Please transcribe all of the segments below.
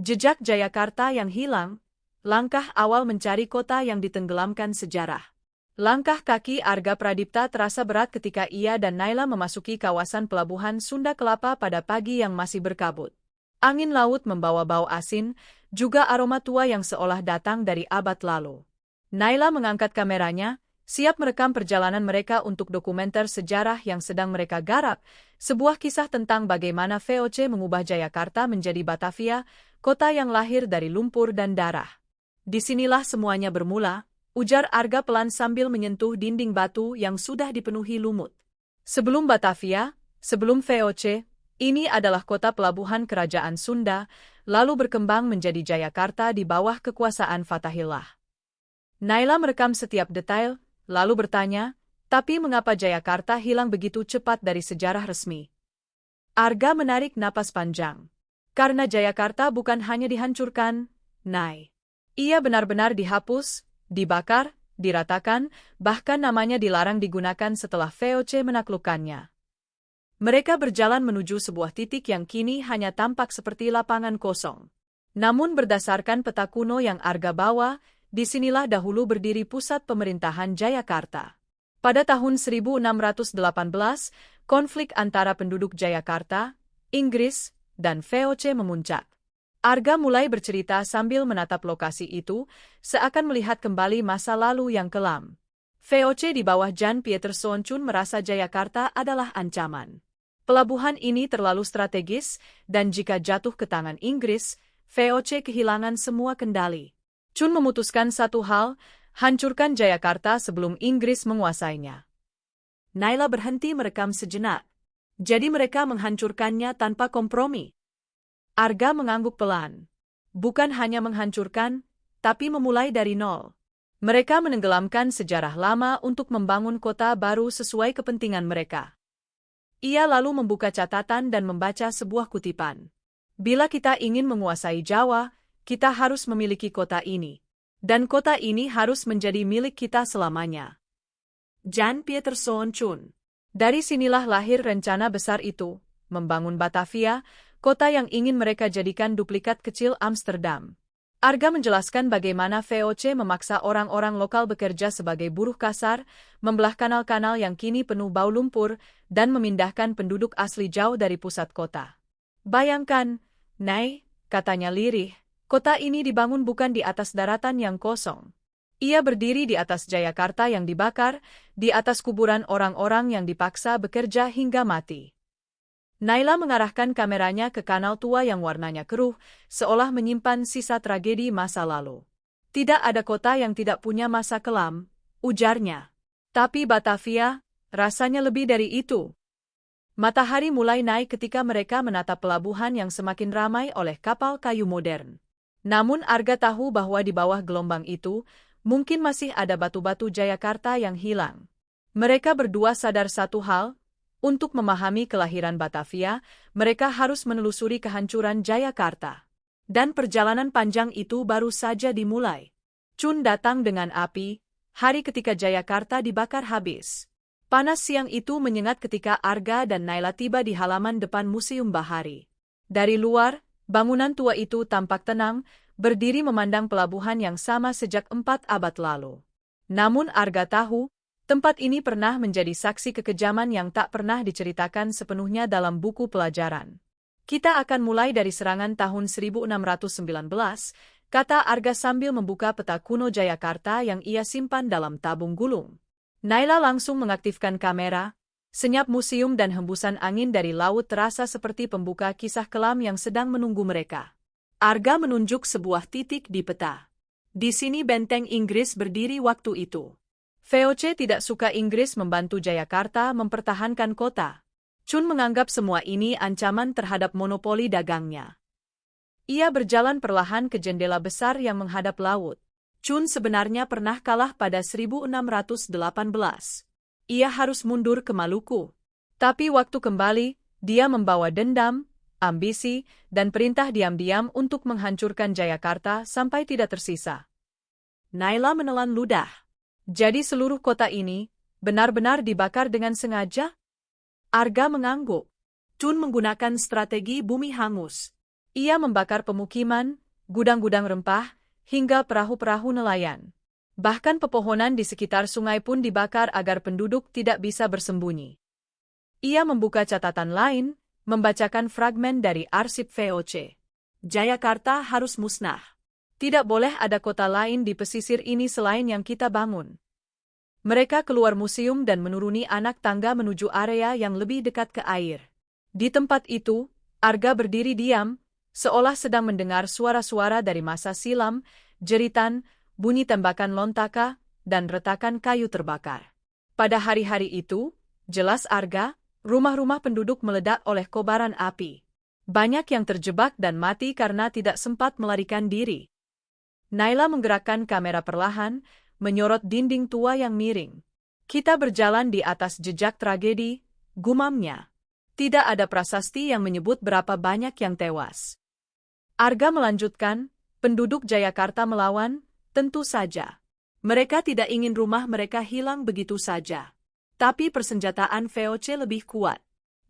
Jejak Jayakarta yang hilang, langkah awal mencari kota yang ditenggelamkan sejarah. Langkah kaki Arga Pradipta terasa berat ketika ia dan Naila memasuki kawasan pelabuhan Sunda Kelapa pada pagi yang masih berkabut. Angin laut membawa bau asin, juga aroma tua yang seolah datang dari abad lalu. Naila mengangkat kameranya, siap merekam perjalanan mereka untuk dokumenter sejarah yang sedang mereka garap, sebuah kisah tentang bagaimana VOC mengubah Jayakarta menjadi Batavia, kota yang lahir dari lumpur dan darah. Disinilah semuanya bermula, ujar Arga pelan sambil menyentuh dinding batu yang sudah dipenuhi lumut. Sebelum Batavia, sebelum VOC, ini adalah kota pelabuhan kerajaan Sunda, lalu berkembang menjadi Jayakarta di bawah kekuasaan Fatahillah. Naila merekam setiap detail, lalu bertanya, tapi mengapa Jayakarta hilang begitu cepat dari sejarah resmi? Arga menarik napas panjang. Karena Jayakarta bukan hanya dihancurkan, Nay. Ia benar-benar dihapus, dibakar, diratakan, bahkan namanya dilarang digunakan setelah VOC menaklukkannya. Mereka berjalan menuju sebuah titik yang kini hanya tampak seperti lapangan kosong. Namun berdasarkan peta kuno yang Arga bawa, disinilah dahulu berdiri pusat pemerintahan Jayakarta. Pada tahun 1618, konflik antara penduduk Jayakarta, Inggris, dan VOC memuncak. Arga mulai bercerita sambil menatap lokasi itu, seakan melihat kembali masa lalu yang kelam. VOC di bawah Jan Pieter Soenchun merasa Jayakarta adalah ancaman. Pelabuhan ini terlalu strategis, dan jika jatuh ke tangan Inggris, VOC kehilangan semua kendali. Chun memutuskan satu hal, hancurkan Jayakarta sebelum Inggris menguasainya. Naila berhenti merekam sejenak. Jadi mereka menghancurkannya tanpa kompromi. Arga mengangguk pelan. Bukan hanya menghancurkan, tapi memulai dari nol. Mereka menenggelamkan sejarah lama untuk membangun kota baru sesuai kepentingan mereka. Ia lalu membuka catatan dan membaca sebuah kutipan. Bila kita ingin menguasai Jawa, kita harus memiliki kota ini. Dan kota ini harus menjadi milik kita selamanya. Jan Pieter Soenchun. Dari sinilah lahir rencana besar itu, membangun Batavia, kota yang ingin mereka jadikan duplikat kecil Amsterdam. Arga menjelaskan bagaimana VOC memaksa orang-orang lokal bekerja sebagai buruh kasar, membelah kanal-kanal yang kini penuh bau lumpur, dan memindahkan penduduk asli jauh dari pusat kota. Bayangkan, Nay, katanya lirih, kota ini dibangun bukan di atas daratan yang kosong. Ia berdiri di atas Jayakarta yang dibakar, di atas kuburan orang-orang yang dipaksa bekerja hingga mati. Naila mengarahkan kameranya ke kanal tua yang warnanya keruh, seolah menyimpan sisa tragedi masa lalu. Tidak ada kota yang tidak punya masa kelam, ujarnya. Tapi Batavia, rasanya lebih dari itu. Matahari mulai naik ketika mereka menatap pelabuhan yang semakin ramai oleh kapal kayu modern. Namun Arga tahu bahwa di bawah gelombang itu, mungkin masih ada batu-batu Jayakarta yang hilang. Mereka berdua sadar satu hal, untuk memahami kelahiran Batavia, mereka harus menelusuri kehancuran Jayakarta. Dan perjalanan panjang itu baru saja dimulai. Chun datang dengan api, hari ketika Jayakarta dibakar habis. Panas siang itu menyengat ketika Arga dan Naila tiba di halaman depan Museum Bahari. Dari luar, bangunan tua itu tampak tenang, berdiri memandang pelabuhan yang sama sejak 4 abad lalu. Namun Arga tahu, tempat ini pernah menjadi saksi kekejaman yang tak pernah diceritakan sepenuhnya dalam buku pelajaran. Kita akan mulai dari serangan tahun 1619, kata Arga sambil membuka peta kuno Jayakarta yang ia simpan dalam tabung gulung. Naila langsung mengaktifkan kamera, senyap museum dan hembusan angin dari laut terasa seperti pembuka kisah kelam yang sedang menunggu mereka. Arga menunjuk sebuah titik di peta. Di sini benteng Inggris berdiri waktu itu. VOC tidak suka Inggris membantu Jayakarta mempertahankan kota. Chun menganggap semua ini ancaman terhadap monopoli dagangnya. Ia berjalan perlahan ke jendela besar yang menghadap laut. Chun sebenarnya pernah kalah pada 1618. Ia harus mundur ke Maluku. Tapi waktu kembali, dia membawa dendam, ambisi, dan perintah diam-diam untuk menghancurkan Jayakarta sampai tidak tersisa. Naila menelan ludah. Jadi seluruh kota ini benar-benar dibakar dengan sengaja? Arga mengangguk. Chun menggunakan strategi bumi hangus. Ia membakar pemukiman, gudang-gudang rempah, hingga perahu-perahu nelayan. Bahkan pepohonan di sekitar sungai pun dibakar agar penduduk tidak bisa bersembunyi. Ia membuka catatan lain, membacakan fragmen dari arsip VOC. Jayakarta harus musnah. Tidak boleh ada kota lain di pesisir ini selain yang kita bangun. Mereka keluar museum dan menuruni anak tangga menuju area yang lebih dekat ke air. Di tempat itu, Arga berdiri diam, seolah sedang mendengar suara-suara dari masa silam, jeritan, bunyi tembakan lontaka, dan retakan kayu terbakar. Pada hari-hari itu, jelas Arga, rumah-rumah penduduk meledak oleh kobaran api. Banyak yang terjebak dan mati karena tidak sempat melarikan diri. Naila menggerakkan kamera perlahan, menyorot dinding tua yang miring. Kita berjalan di atas jejak tragedi, gumamnya. Tidak ada prasasti yang menyebut berapa banyak yang tewas. Arga melanjutkan, penduduk Jayakarta melawan, tentu saja. Mereka tidak ingin rumah mereka hilang begitu saja. Tapi persenjataan VOC lebih kuat.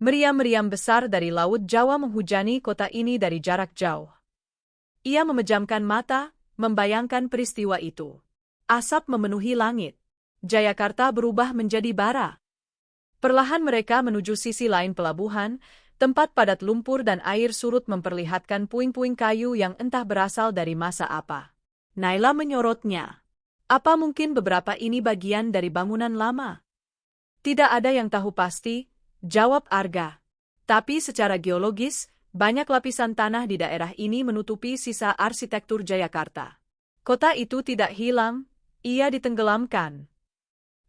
Meriam-meriam besar dari Laut Jawa menghujani kota ini dari jarak jauh. Ia memejamkan mata, membayangkan peristiwa itu. Asap memenuhi langit. Jayakarta berubah menjadi bara. Perlahan mereka menuju sisi lain pelabuhan, tempat padat lumpur dan air surut memperlihatkan puing-puing kayu yang entah berasal dari masa apa. Naila menyorotnya. Apa mungkin beberapa ini bagian dari bangunan lama? Tidak ada yang tahu pasti, jawab Arga. Tapi secara geologis, banyak lapisan tanah di daerah ini menutupi sisa arsitektur Jayakarta. Kota itu tidak hilang, ia ditenggelamkan.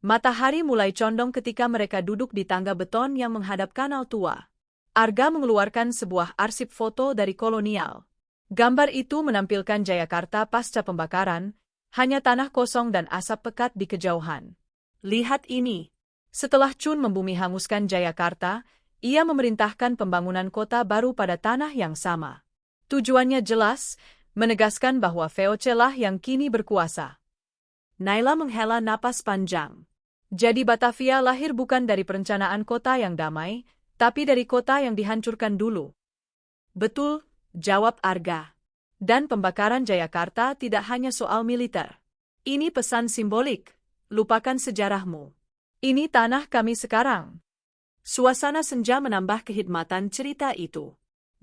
Matahari mulai condong ketika mereka duduk di tangga beton yang menghadap kanal tua. Arga mengeluarkan sebuah arsip foto dari kolonial. Gambar itu menampilkan Jayakarta pasca pembakaran, hanya tanah kosong dan asap pekat di kejauhan. Lihat ini. Setelah Chun membumi hanguskan Jayakarta, ia memerintahkan pembangunan kota baru pada tanah yang sama. Tujuannya jelas, menegaskan bahwa VOC lah yang kini berkuasa. Naila menghela napas panjang. Jadi Batavia lahir bukan dari perencanaan kota yang damai, tapi dari kota yang dihancurkan dulu. Betul, jawab Arga. Dan pembakaran Jayakarta tidak hanya soal militer. Ini pesan simbolik, lupakan sejarahmu. Ini tanah kami sekarang. Suasana senja menambah kehidmatan cerita itu.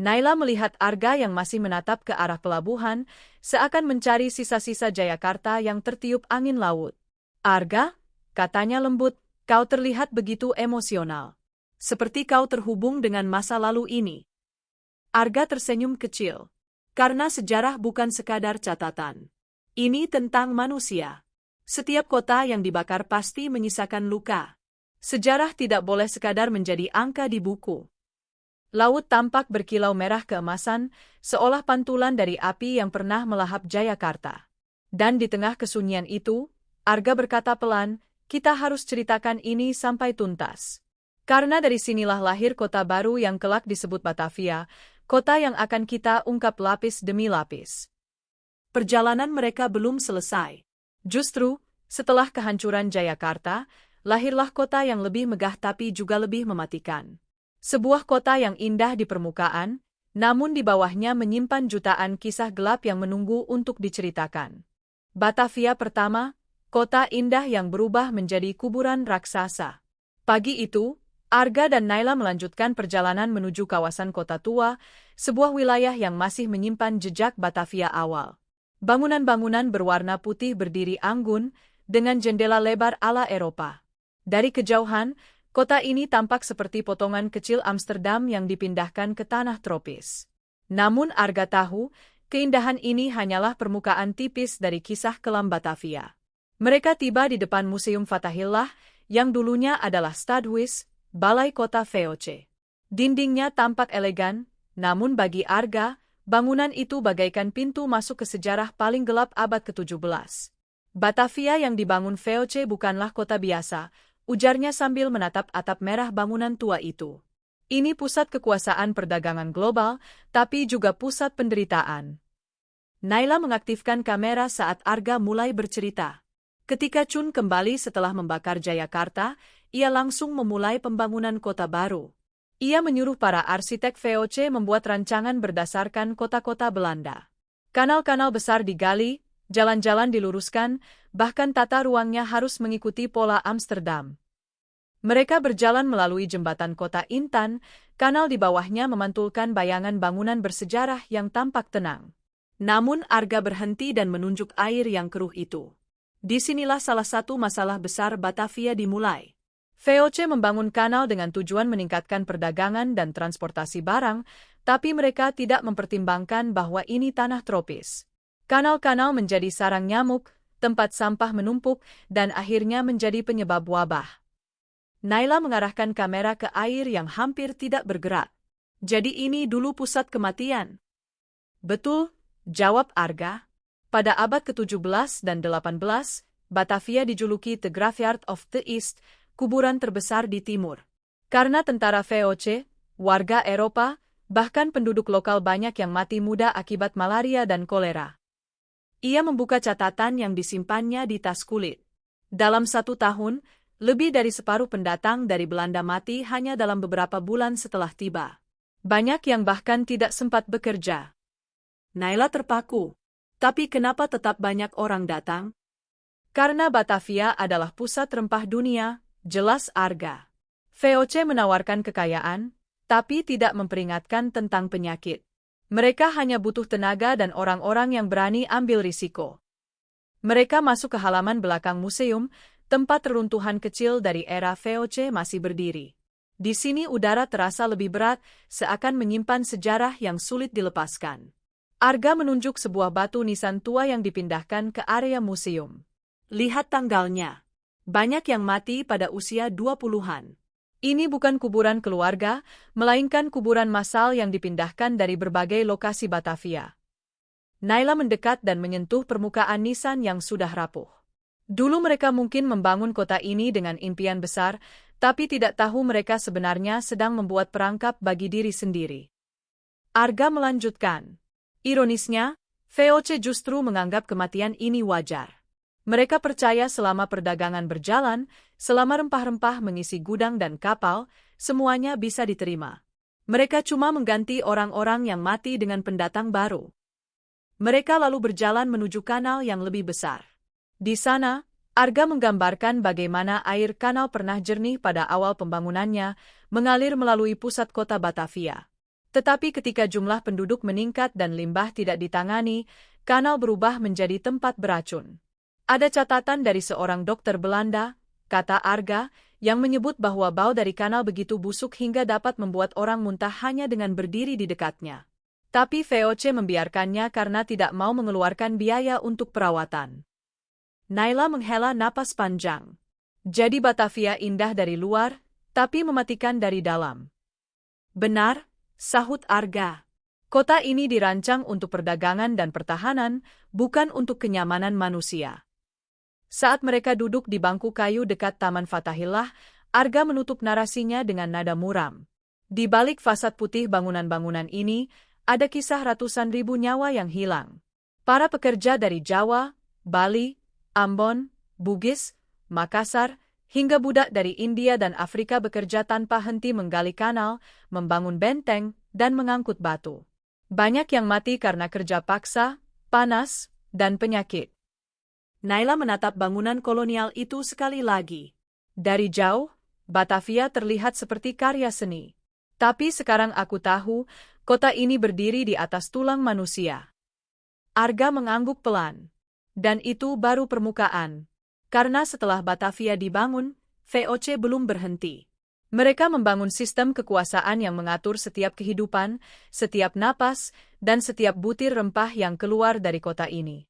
Naila melihat Arga yang masih menatap ke arah pelabuhan, seakan mencari sisa-sisa Jayakarta yang tertiup angin laut. Arga, katanya lembut, kau terlihat begitu emosional. Seperti kau terhubung dengan masa lalu ini. Arga tersenyum kecil. Karena sejarah bukan sekadar catatan. Ini tentang manusia. Setiap kota yang dibakar pasti menyisakan luka. Sejarah tidak boleh sekadar menjadi angka di buku. Laut tampak berkilau merah keemasan, seolah pantulan dari api yang pernah melahap Jayakarta. Dan di tengah kesunyian itu, Arga berkata pelan, kita harus ceritakan ini sampai tuntas. Karena dari sinilah lahir kota baru yang kelak disebut Batavia, kota yang akan kita ungkap lapis demi lapis. Perjalanan mereka belum selesai. Justru, setelah kehancuran Jayakarta, lahirlah kota yang lebih megah tapi juga lebih mematikan. Sebuah kota yang indah di permukaan, namun di bawahnya menyimpan jutaan kisah gelap yang menunggu untuk diceritakan. Batavia pertama, kota indah yang berubah menjadi kuburan raksasa. Pagi itu, Arga dan Naila melanjutkan perjalanan menuju kawasan kota tua, sebuah wilayah yang masih menyimpan jejak Batavia awal. Bangunan-bangunan berwarna putih berdiri anggun, dengan jendela lebar ala Eropa. Dari kejauhan, kota ini tampak seperti potongan kecil Amsterdam yang dipindahkan ke tanah tropis. Namun Arga tahu, keindahan ini hanyalah permukaan tipis dari kisah kelam Batavia. Mereka tiba di depan Museum Fatahillah, yang dulunya adalah Stadhuis, balai kota VOC. Dindingnya tampak elegan, namun bagi Arga, bangunan itu bagaikan pintu masuk ke sejarah paling gelap abad ke-17. Batavia yang dibangun VOC bukanlah kota biasa, ujarnya sambil menatap atap merah bangunan tua itu. Ini pusat kekuasaan perdagangan global, tapi juga pusat penderitaan. Naila mengaktifkan kamera saat Arga mulai bercerita. Ketika Chun kembali setelah membakar Jayakarta, ia langsung memulai pembangunan kota baru. Ia menyuruh para arsitek VOC membuat rancangan berdasarkan kota-kota Belanda. Kanal-kanal besar digali, jalan-jalan diluruskan, bahkan tata ruangnya harus mengikuti pola Amsterdam. Mereka berjalan melalui jembatan kota Intan, kanal di bawahnya memantulkan bayangan bangunan bersejarah yang tampak tenang. Namun Arga berhenti dan menunjuk air yang keruh itu. Disinilah salah satu masalah besar Batavia dimulai. VOC membangun kanal dengan tujuan meningkatkan perdagangan dan transportasi barang, tapi mereka tidak mempertimbangkan bahwa ini tanah tropis. Kanal-kanal menjadi sarang nyamuk, tempat sampah menumpuk, dan akhirnya menjadi penyebab wabah. Naila mengarahkan kamera ke air yang hampir tidak bergerak. Jadi ini dulu pusat kematian. Betul, jawab Arga. Pada abad ke-17 dan 18, Batavia dijuluki The Graveyard of the East, kuburan terbesar di timur. Karena tentara VOC, warga Eropa, bahkan penduduk lokal banyak yang mati muda akibat malaria dan kolera. Ia membuka catatan yang disimpannya di tas kulit. Dalam 1 tahun, lebih dari separuh pendatang dari Belanda mati hanya dalam beberapa bulan setelah tiba. Banyak yang bahkan tidak sempat bekerja. Naila terpaku. Tapi kenapa tetap banyak orang datang? Karena Batavia adalah pusat rempah dunia, jelas Arga. VOC menawarkan kekayaan, tapi tidak memperingatkan tentang penyakit. Mereka hanya butuh tenaga dan orang-orang yang berani ambil risiko. Mereka masuk ke halaman belakang museum, tempat reruntuhan kecil dari era VOC masih berdiri. Di sini udara terasa lebih berat, seakan menyimpan sejarah yang sulit dilepaskan. Arga menunjuk sebuah batu nisan tua yang dipindahkan ke area museum. Lihat tanggalnya. Banyak yang mati pada usia 20-an. Ini bukan kuburan keluarga, melainkan kuburan massal yang dipindahkan dari berbagai lokasi Batavia. Naila mendekat dan menyentuh permukaan nisan yang sudah rapuh. Dulu mereka mungkin membangun kota ini dengan impian besar, tapi tidak tahu mereka sebenarnya sedang membuat perangkap bagi diri sendiri. Arga melanjutkan. Ironisnya, VOC justru menganggap kematian ini wajar. Mereka percaya selama perdagangan berjalan, selama rempah-rempah mengisi gudang dan kapal, semuanya bisa diterima. Mereka cuma mengganti orang-orang yang mati dengan pendatang baru. Mereka lalu berjalan menuju kanal yang lebih besar. Di sana, Arga menggambarkan bagaimana air kanal pernah jernih pada awal pembangunannya, mengalir melalui pusat kota Batavia. Tetapi ketika jumlah penduduk meningkat dan limbah tidak ditangani, kanal berubah menjadi tempat beracun. Ada catatan dari seorang dokter Belanda, kata Arga, yang menyebut bahwa bau dari kanal begitu busuk hingga dapat membuat orang muntah hanya dengan berdiri di dekatnya. Tapi VOC membiarkannya karena tidak mau mengeluarkan biaya untuk perawatan. Naila menghela napas panjang. Jadi Batavia indah dari luar, tapi mematikan dari dalam. Benar, sahut Arga. Kota ini dirancang untuk perdagangan dan pertahanan, bukan untuk kenyamanan manusia. Saat mereka duduk di bangku kayu dekat Taman Fatahillah, Arga menutup narasinya dengan nada muram. Di balik fasad putih bangunan-bangunan ini, ada kisah ratusan ribu nyawa yang hilang. Para pekerja dari Jawa, Bali, Ambon, Bugis, Makassar, hingga budak dari India dan Afrika bekerja tanpa henti menggali kanal, membangun benteng, dan mengangkut batu. Banyak yang mati karena kerja paksa, panas, dan penyakit. Naila menatap bangunan kolonial itu sekali lagi. Dari jauh, Batavia terlihat seperti karya seni. Tapi sekarang aku tahu, kota ini berdiri di atas tulang manusia. Arga mengangguk pelan. Dan itu baru permukaan. Karena setelah Batavia dibangun, VOC belum berhenti. Mereka membangun sistem kekuasaan yang mengatur setiap kehidupan, setiap napas, dan setiap butir rempah yang keluar dari kota ini.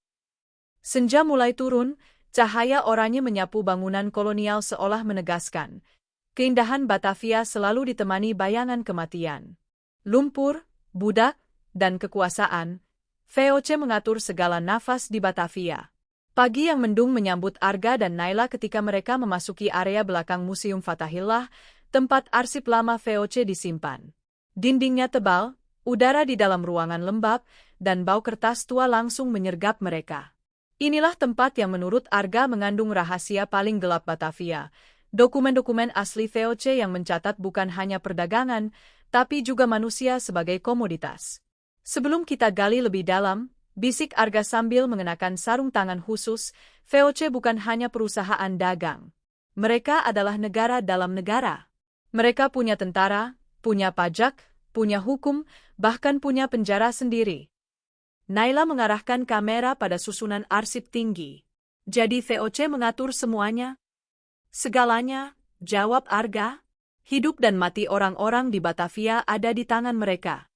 Senja mulai turun, cahaya oranye menyapu bangunan kolonial seolah menegaskan. Keindahan Batavia selalu ditemani bayangan kematian. Lumpur, budak, dan kekuasaan. VOC mengatur segala nafas di Batavia. Pagi yang mendung menyambut Arga dan Naila ketika mereka memasuki area belakang Museum Fatahillah, tempat arsip lama VOC disimpan. Dindingnya tebal, udara di dalam ruangan lembab, dan bau kertas tua langsung menyergap mereka. Inilah tempat yang menurut Arga mengandung rahasia paling gelap Batavia, Dokumen-dokumen asli VOC yang mencatat bukan hanya perdagangan, tapi juga manusia sebagai komoditas. Sebelum kita gali lebih dalam, bisik Arga sambil mengenakan sarung tangan khusus, VOC bukan hanya perusahaan dagang. Mereka adalah negara dalam negara. Mereka punya tentara, punya pajak, punya hukum, bahkan punya penjara sendiri. Naila mengarahkan kamera pada susunan arsip tinggi. Jadi VOC mengatur semuanya? Segalanya, jawab Arga. Hidup dan mati orang-orang di Batavia ada di tangan mereka.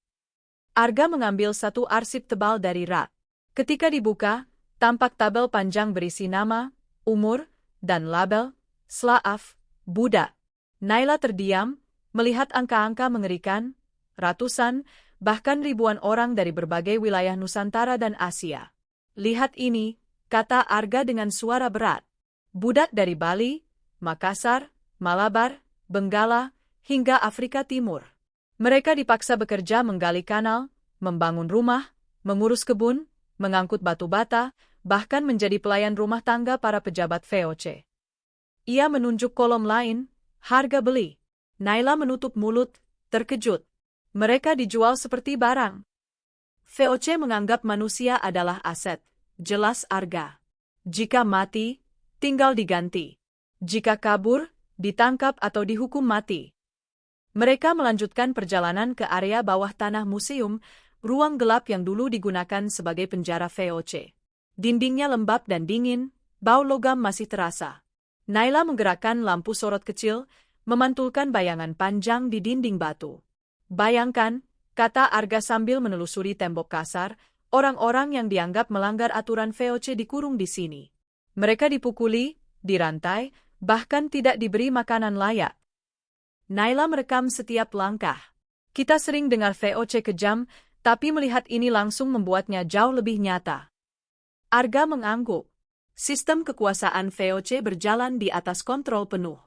Arga mengambil satu arsip tebal dari rak. Ketika dibuka, tampak tabel panjang berisi nama, umur, dan label, Slaaf, budak. Naila terdiam, melihat angka-angka mengerikan, ratusan, bahkan ribuan orang dari berbagai wilayah Nusantara dan Asia. Lihat ini, kata Arga dengan suara berat. Budak dari Bali, Makassar, Malabar, Benggala, hingga Afrika Timur. Mereka dipaksa bekerja menggali kanal, membangun rumah, mengurus kebun, mengangkut batu bata, bahkan menjadi pelayan rumah tangga para pejabat VOC. Ia menunjuk kolom lain, harga beli. Naila menutup mulut, terkejut. Mereka dijual seperti barang. VOC menganggap manusia adalah aset, jelas Arga. Jika mati, tinggal diganti. Jika kabur, ditangkap atau dihukum mati. Mereka melanjutkan perjalanan ke area bawah tanah museum, ruang gelap yang dulu digunakan sebagai penjara VOC. Dindingnya lembab dan dingin, bau logam masih terasa. Naila menggerakkan lampu sorot kecil, memantulkan bayangan panjang di dinding batu. Bayangkan, kata Arga sambil menelusuri tembok kasar, orang-orang yang dianggap melanggar aturan VOC dikurung di sini. Mereka dipukuli, dirantai, bahkan tidak diberi makanan layak. Naila merekam setiap langkah. Kita sering dengar VOC kejam, tapi melihat ini langsung membuatnya jauh lebih nyata. Arga mengangguk. Sistem kekuasaan VOC berjalan di atas kontrol penuh.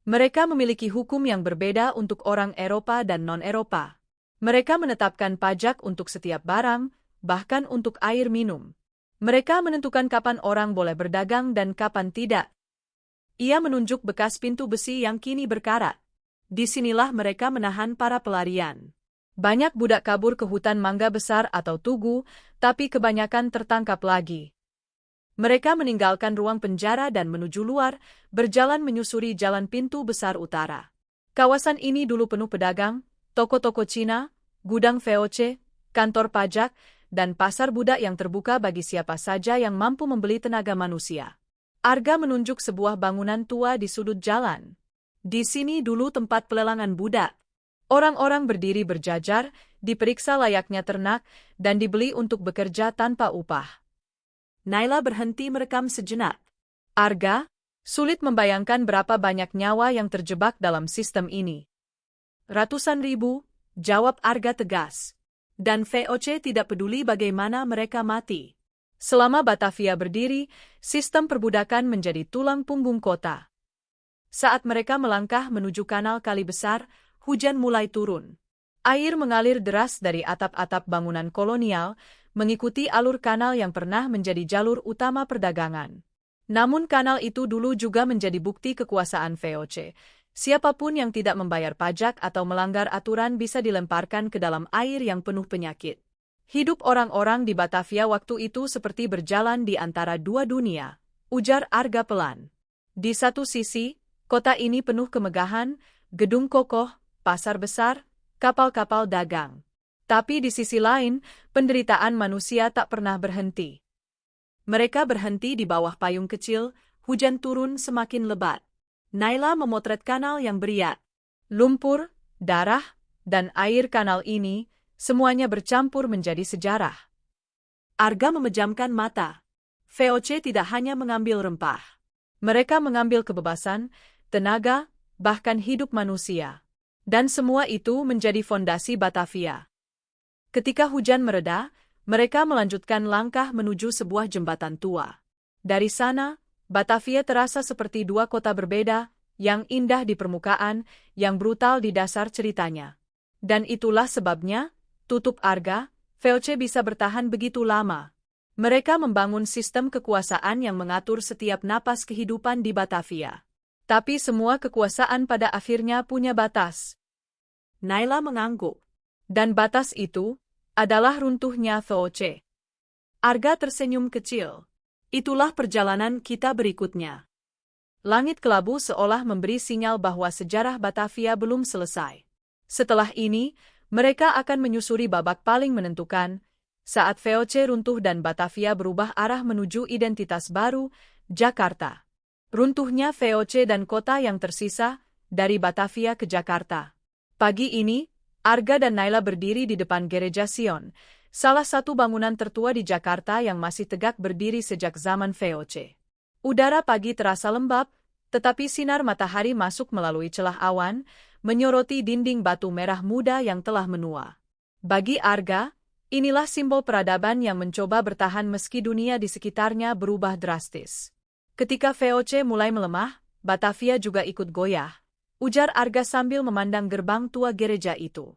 Mereka memiliki hukum yang berbeda untuk orang Eropa dan non-Eropa. Mereka menetapkan pajak untuk setiap barang, bahkan untuk air minum. Mereka menentukan kapan orang boleh berdagang dan kapan tidak. Ia menunjuk bekas pintu besi yang kini berkarat. Disinilah mereka menahan para pelarian. Banyak budak kabur ke hutan mangga besar atau tugu, tapi kebanyakan tertangkap lagi. Mereka meninggalkan ruang penjara dan menuju luar, berjalan menyusuri jalan pintu besar utara. Kawasan ini dulu penuh pedagang, toko-toko Cina, gudang VOC, kantor pajak, dan pasar budak yang terbuka bagi siapa saja yang mampu membeli tenaga manusia. Arga menunjuk sebuah bangunan tua di sudut jalan. Di sini dulu tempat pelelangan budak. Orang-orang berdiri berjajar, diperiksa layaknya ternak, dan dibeli untuk bekerja tanpa upah. Naila berhenti merekam sejenak. Arga, sulit membayangkan berapa banyak nyawa yang terjebak dalam sistem ini. Ratusan ribu, jawab Arga tegas. Dan VOC tidak peduli bagaimana mereka mati. Selama Batavia berdiri, sistem perbudakan menjadi tulang punggung kota. Saat mereka melangkah menuju kanal kali besar, hujan mulai turun. Air mengalir deras dari atap-atap bangunan kolonial, mengikuti alur kanal yang pernah menjadi jalur utama perdagangan. Namun kanal itu dulu juga menjadi bukti kekuasaan VOC. Siapapun yang tidak membayar pajak atau melanggar aturan bisa dilemparkan ke dalam air yang penuh penyakit. Hidup orang-orang di Batavia waktu itu seperti berjalan di antara dua dunia, ujar Arga pelan. Di satu sisi, kota ini penuh kemegahan, gedung kokoh, pasar besar, kapal-kapal dagang. Tapi di sisi lain, penderitaan manusia tak pernah berhenti. Mereka berhenti di bawah payung kecil, hujan turun semakin lebat. Naila memotret kanal yang beriak. Lumpur, darah, dan air kanal ini, semuanya bercampur menjadi sejarah. Arga memejamkan mata. VOC tidak hanya mengambil rempah. Mereka mengambil kebebasan, tenaga, bahkan hidup manusia. Dan semua itu menjadi fondasi Batavia. Ketika hujan mereda, mereka melanjutkan langkah menuju sebuah jembatan tua. Dari sana, Batavia terasa seperti dua kota berbeda, yang indah di permukaan, yang brutal di dasar ceritanya. Dan itulah sebabnya, tutup Arga, VOC bisa bertahan begitu lama. Mereka membangun sistem kekuasaan yang mengatur setiap napas kehidupan di Batavia. Tapi semua kekuasaan pada akhirnya punya batas. Naila mengangguk. Dan batas itu adalah runtuhnya VOC. Arga tersenyum kecil. Itulah perjalanan kita berikutnya. Langit kelabu seolah memberi sinyal bahwa sejarah Batavia belum selesai. Setelah ini, mereka akan menyusuri babak paling menentukan, saat VOC runtuh dan Batavia berubah arah menuju identitas baru, Jakarta. Runtuhnya VOC dan kota yang tersisa, dari Batavia ke Jakarta. Pagi ini, Arga dan Naila berdiri di depan Gereja Sion, salah satu bangunan tertua di Jakarta yang masih tegak berdiri sejak zaman VOC. Udara pagi terasa lembab, tetapi sinar matahari masuk melalui celah awan, menyoroti dinding batu merah muda yang telah menua. Bagi Arga, inilah simbol peradaban yang mencoba bertahan meski dunia di sekitarnya berubah drastis. Ketika VOC mulai melemah, Batavia juga ikut goyah, ujar Arga sambil memandang gerbang tua gereja itu.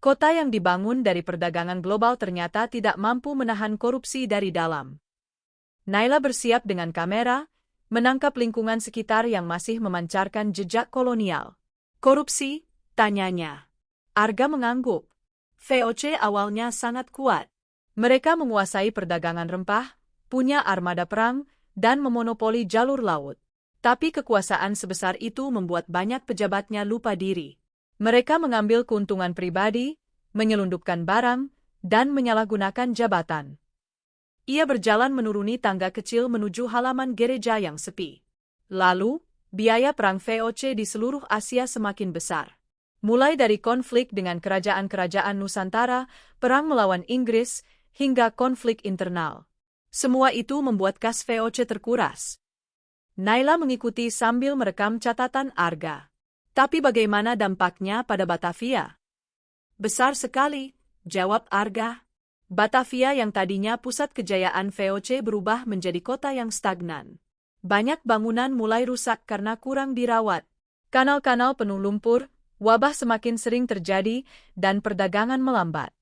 Kota yang dibangun dari perdagangan global ternyata tidak mampu menahan korupsi dari dalam. Naila bersiap dengan kamera, menangkap lingkungan sekitar yang masih memancarkan jejak kolonial. Korupsi? Tanyanya. Arga mengangguk. VOC awalnya sangat kuat. Mereka menguasai perdagangan rempah, punya armada perang, dan memonopoli jalur laut. Tapi kekuasaan sebesar itu membuat banyak pejabatnya lupa diri. Mereka mengambil keuntungan pribadi, menyelundupkan barang, dan menyalahgunakan jabatan. Ia berjalan menuruni tangga kecil menuju halaman gereja yang sepi. Lalu, biaya perang VOC di seluruh Asia semakin besar. Mulai dari konflik dengan kerajaan-kerajaan Nusantara, perang melawan Inggris, hingga konflik internal. Semua itu membuat kas VOC terkuras. Naila mengikuti sambil merekam catatan Arga. Tapi bagaimana dampaknya pada Batavia? Besar sekali, jawab Arga. Batavia yang tadinya pusat kejayaan VOC berubah menjadi kota yang stagnan. Banyak bangunan mulai rusak karena kurang dirawat. Kanal-kanal penuh lumpur, wabah semakin sering terjadi, dan perdagangan melambat.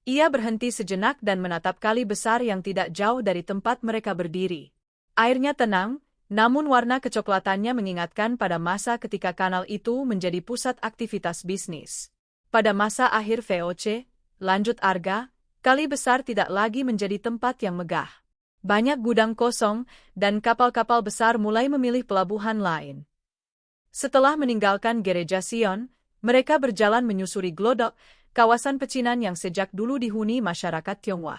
Ia berhenti sejenak dan menatap kali besar yang tidak jauh dari tempat mereka berdiri. Airnya tenang, namun warna kecoklatannya mengingatkan pada masa ketika kanal itu menjadi pusat aktivitas bisnis. Pada masa akhir VOC, lanjut Arga, kali besar tidak lagi menjadi tempat yang megah. Banyak gudang kosong, dan kapal-kapal besar mulai memilih pelabuhan lain. Setelah meninggalkan Gereja Sion, mereka berjalan menyusuri Glodok, kawasan pecinan yang sejak dulu dihuni masyarakat Tionghoa.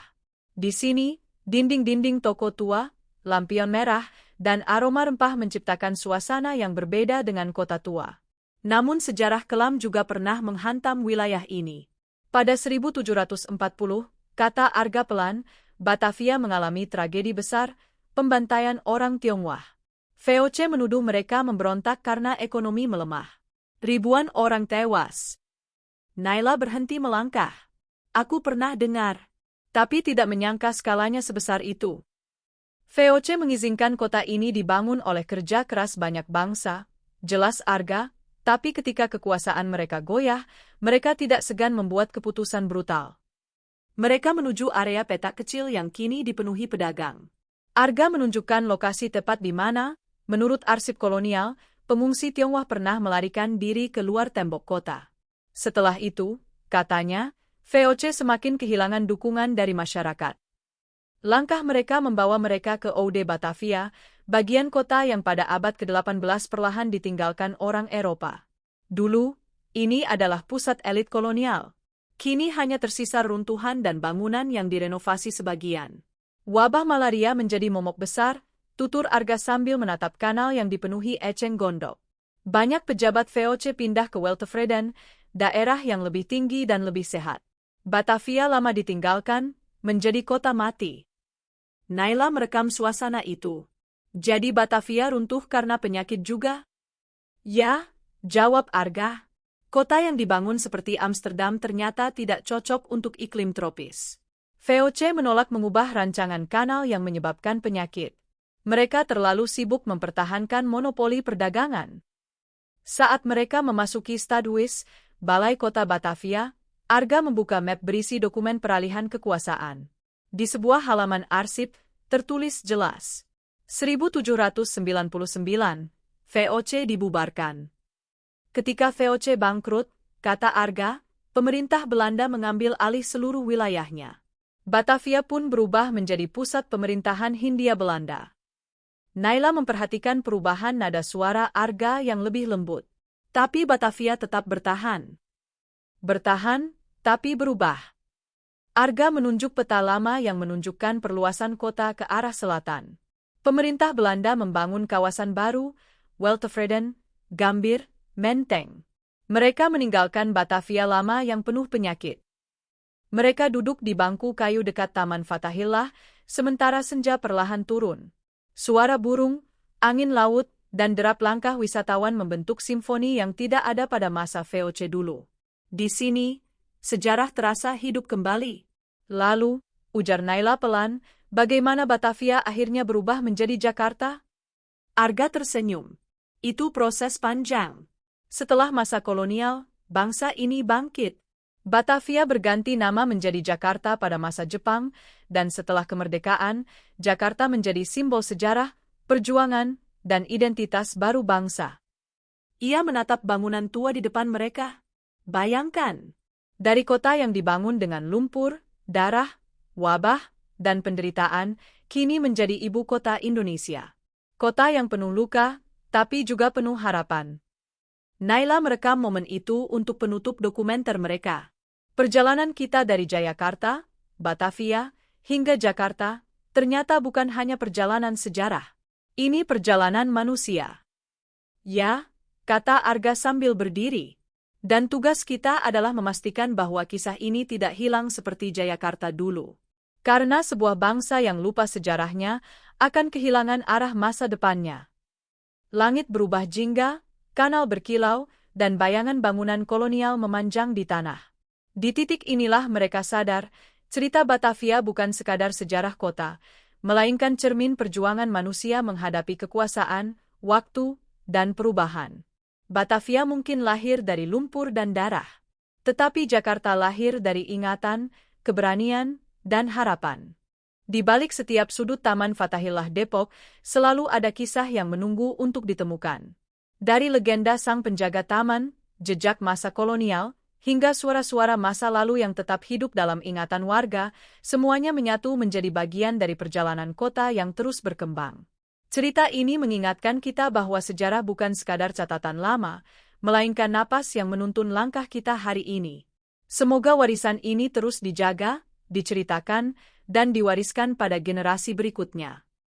Di sini, dinding-dinding toko tua, lampion merah, dan aroma rempah menciptakan suasana yang berbeda dengan kota tua. Namun sejarah kelam juga pernah menghantam wilayah ini. Pada 1740, kata Arga pelan, Batavia mengalami tragedi besar, pembantaian orang Tionghoa. VOC menuduh mereka memberontak karena ekonomi melemah. Ribuan orang tewas. Naila berhenti melangkah. Aku pernah dengar, tapi tidak menyangka skalanya sebesar itu. VOC mengizinkan kota ini dibangun oleh kerja keras banyak bangsa, jelas Arga, tapi ketika kekuasaan mereka goyah, mereka tidak segan membuat keputusan brutal. Mereka menuju area petak kecil yang kini dipenuhi pedagang. Arga menunjukkan lokasi tepat di mana, menurut arsip kolonial, pengungsi Tionghoa pernah melarikan diri keluar tembok kota. Setelah itu, katanya, VOC semakin kehilangan dukungan dari masyarakat. Langkah mereka membawa mereka ke Oude Batavia, bagian kota yang pada abad ke-18 perlahan ditinggalkan orang Eropa. Dulu, ini adalah pusat elit kolonial. Kini hanya tersisa runtuhan dan bangunan yang direnovasi sebagian. Wabah malaria menjadi momok besar, tutur Arga sambil menatap kanal yang dipenuhi eceng gondok. Banyak pejabat VOC pindah ke Weltevreden, daerah yang lebih tinggi dan lebih sehat. Batavia lama ditinggalkan, menjadi kota mati. Naila merekam suasana itu. Jadi Batavia runtuh karena penyakit juga? Ya, jawab Arga. Kota yang dibangun seperti Amsterdam ternyata tidak cocok untuk iklim tropis. VOC menolak mengubah rancangan kanal yang menyebabkan penyakit. Mereka terlalu sibuk mempertahankan monopoli perdagangan. Saat mereka memasuki Stadhuis, Balai Kota Batavia, Arga membuka map berisi dokumen peralihan kekuasaan. Di sebuah halaman arsip, tertulis jelas. 1799, VOC dibubarkan. Ketika VOC bangkrut, kata Arga, pemerintah Belanda mengambil alih seluruh wilayahnya. Batavia pun berubah menjadi pusat pemerintahan Hindia Belanda. Naila memperhatikan perubahan nada suara Arga yang lebih lembut. Tapi Batavia tetap bertahan. Bertahan, tapi berubah. Arga menunjuk peta lama yang menunjukkan perluasan kota ke arah selatan. Pemerintah Belanda membangun kawasan baru, Weltevreden, Gambir, Menteng. Mereka meninggalkan Batavia lama yang penuh penyakit. Mereka duduk di bangku kayu dekat Taman Fathahillah, sementara senja perlahan turun. Suara burung, angin laut, dan derap langkah wisatawan membentuk simfoni yang tidak ada pada masa VOC dulu. Di sini, sejarah terasa hidup kembali. Lalu, ujar Naila pelan, bagaimana Batavia akhirnya berubah menjadi Jakarta? Arga tersenyum. Itu proses panjang. Setelah masa kolonial, bangsa ini bangkit. Batavia berganti nama menjadi Jakarta pada masa Jepang, dan setelah kemerdekaan, Jakarta menjadi simbol sejarah, perjuangan, dan identitas baru bangsa. Ia menatap bangunan tua di depan mereka. Bayangkan, dari kota yang dibangun dengan lumpur, darah, wabah, dan penderitaan, kini menjadi ibu kota Indonesia. Kota yang penuh luka, tapi juga penuh harapan. Naila merekam momen itu untuk penutup dokumenter mereka. Perjalanan kita dari Jayakarta, Batavia, hingga Jakarta, ternyata bukan hanya perjalanan sejarah. Ini perjalanan manusia. Ya, kata Arga sambil berdiri. Dan tugas kita adalah memastikan bahwa kisah ini tidak hilang seperti Jayakarta dulu. Karena sebuah bangsa yang lupa sejarahnya akan kehilangan arah masa depannya. Langit berubah jingga, kanal berkilau, dan bayangan bangunan kolonial memanjang di tanah. Di titik inilah mereka sadar, cerita Batavia bukan sekadar sejarah kota, melainkan cermin perjuangan manusia menghadapi kekuasaan, waktu, dan perubahan. Batavia mungkin lahir dari lumpur dan darah, tetapi Jakarta lahir dari ingatan, keberanian, dan harapan. Di balik setiap sudut Taman Fathahillah Depok, selalu ada kisah yang menunggu untuk ditemukan. Dari legenda sang penjaga taman, jejak masa kolonial, hingga suara-suara masa lalu yang tetap hidup dalam ingatan warga, semuanya menyatu menjadi bagian dari perjalanan kota yang terus berkembang. Cerita ini mengingatkan kita bahwa sejarah bukan sekadar catatan lama, melainkan napas yang menuntun langkah kita hari ini. Semoga warisan ini terus dijaga, diceritakan, dan diwariskan pada generasi berikutnya.